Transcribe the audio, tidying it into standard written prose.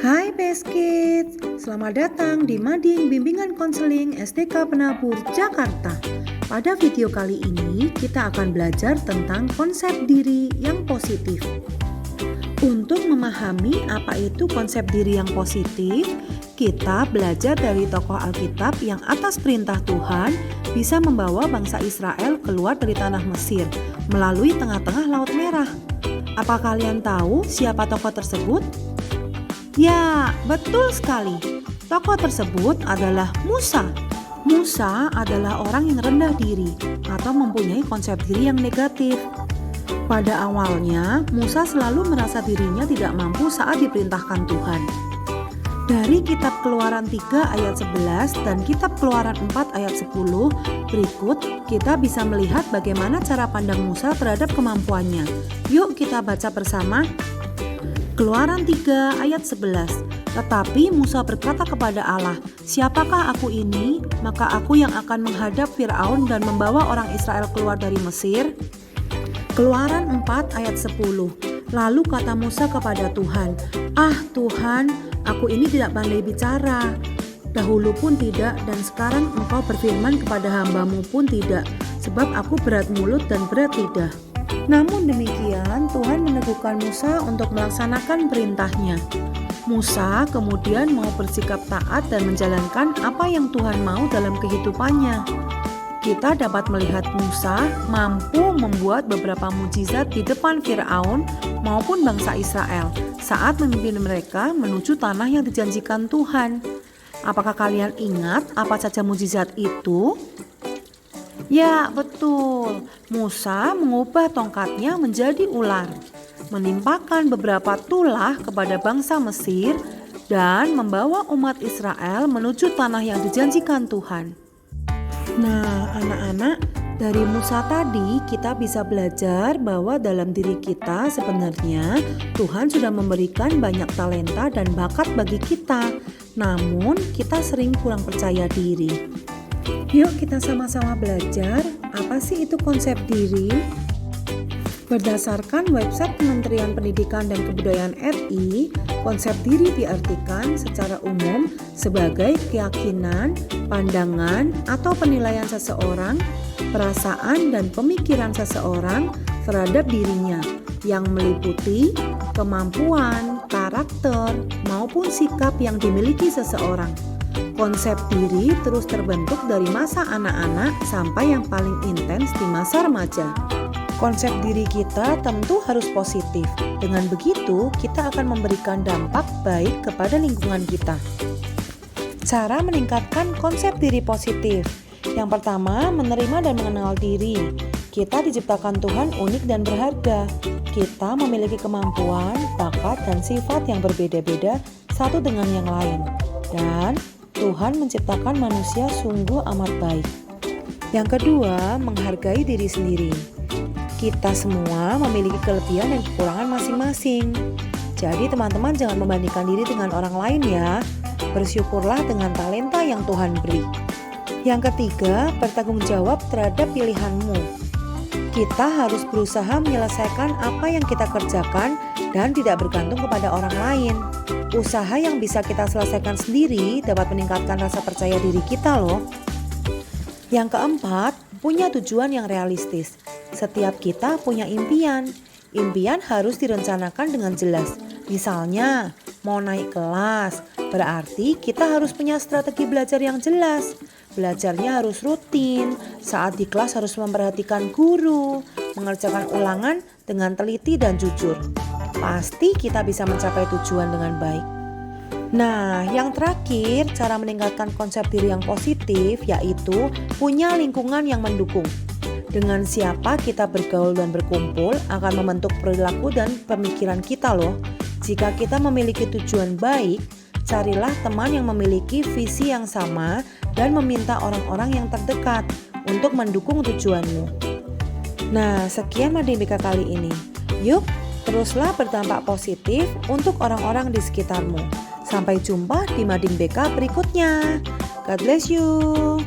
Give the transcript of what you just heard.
Hai Best Kids, selamat datang di Mading Bimbingan Konseling STK Penabur, Jakarta. Pada video kali ini kita akan belajar tentang konsep diri yang positif. Untuk memahami apa itu konsep diri yang positif, kita belajar dari tokoh Alkitab yang atas perintah Tuhan bisa membawa bangsa Israel keluar dari tanah Mesir melalui tengah-tengah Laut Merah. Apa kalian tahu siapa tokoh tersebut? Ya, betul sekali. Tokoh tersebut adalah Musa. Musa adalah orang yang rendah diri atau mempunyai konsep diri yang negatif. Pada awalnya, Musa selalu merasa dirinya tidak mampu saat diperintahkan Tuhan. Dari kitab Keluaran 3 ayat 11 dan kitab Keluaran 4 ayat 10 berikut, kita bisa melihat bagaimana cara pandang Musa terhadap kemampuannya. Yuk kita baca bersama. Keluaran 3 ayat 11. Tetapi Musa berkata kepada Allah, "Siapakah aku ini? Maka aku yang akan menghadap Firaun dan membawa orang Israel keluar dari Mesir." Keluaran 4 ayat 10. Lalu kata Musa kepada Tuhan, "Ah Tuhan, aku ini tidak pandai bicara. Dahulu pun tidak, dan sekarang Engkau berfirman kepada hamba-Mu pun tidak, sebab aku berat mulut dan berat lidah." Namun demikian, Tuhan meneguhkan Musa untuk melaksanakan perintahnya. Musa kemudian mau bersikap taat dan menjalankan apa yang Tuhan mau dalam kehidupannya. Kita dapat melihat Musa mampu membuat beberapa mukjizat di depan Firaun maupun bangsa Israel saat memimpin mereka menuju tanah yang dijanjikan Tuhan. Apakah kalian ingat apa saja mukjizat itu? Ya, betul. Musa mengubah tongkatnya menjadi ular, menimpakan beberapa tulah kepada bangsa Mesir, dan membawa umat Israel menuju tanah yang dijanjikan Tuhan. Nah, anak-anak, dari Musa tadi kita bisa belajar bahwa dalam diri kita sebenarnya Tuhan sudah memberikan banyak talenta dan bakat bagi kita. Namun, kita sering kurang percaya diri. Yuk kita sama-sama belajar apa sih itu konsep diri. Berdasarkan website Kementerian Pendidikan dan Kebudayaan RI, konsep diri diartikan secara umum sebagai keyakinan, pandangan, atau penilaian seseorang, perasaan dan pemikiran seseorang terhadap dirinya yang meliputi kemampuan, karakter, maupun sikap yang dimiliki seseorang. Konsep diri terus terbentuk dari masa anak-anak sampai yang paling intens di masa remaja. Konsep diri kita tentu harus positif. Dengan begitu, kita akan memberikan dampak baik kepada lingkungan kita. Cara meningkatkan konsep diri positif. Yang pertama, menerima dan mengenal diri. Kita diciptakan Tuhan unik dan berharga. Kita memiliki kemampuan, bakat, dan sifat yang berbeda-beda satu dengan yang lain. Dan Tuhan menciptakan manusia sungguh amat baik. Yang kedua, menghargai diri sendiri. Kita semua memiliki kelebihan dan kekurangan masing-masing. Jadi teman-teman jangan membandingkan diri dengan orang lain ya. Bersyukurlah dengan talenta yang Tuhan beri. Yang ketiga, bertanggung jawab terhadap pilihanmu. Kita harus berusaha menyelesaikan apa yang kita kerjakan dan tidak bergantung kepada orang lain. Usaha yang bisa kita selesaikan sendiri dapat meningkatkan rasa percaya diri kita loh. Yang keempat, punya tujuan yang realistis. Setiap kita punya impian. Impian harus direncanakan dengan jelas. Misalnya, mau naik kelas, berarti kita harus punya strategi belajar yang jelas. Belajarnya harus rutin, saat di kelas harus memperhatikan guru, mengerjakan ulangan dengan teliti dan jujur. Pasti kita bisa mencapai tujuan dengan baik. Nah, yang terakhir, cara meningkatkan konsep diri yang positif yaitu punya lingkungan yang mendukung. Dengan siapa kita bergaul dan berkumpul akan membentuk perilaku dan pemikiran kita loh. Jika kita memiliki tujuan baik, carilah teman yang memiliki visi yang sama dan meminta orang-orang yang terdekat untuk mendukung tujuanmu. Nah, sekian Mading BK kali ini. Yuk, teruslah berdampak positif untuk orang-orang di sekitarmu. Sampai jumpa di Mading BK berikutnya. God bless you.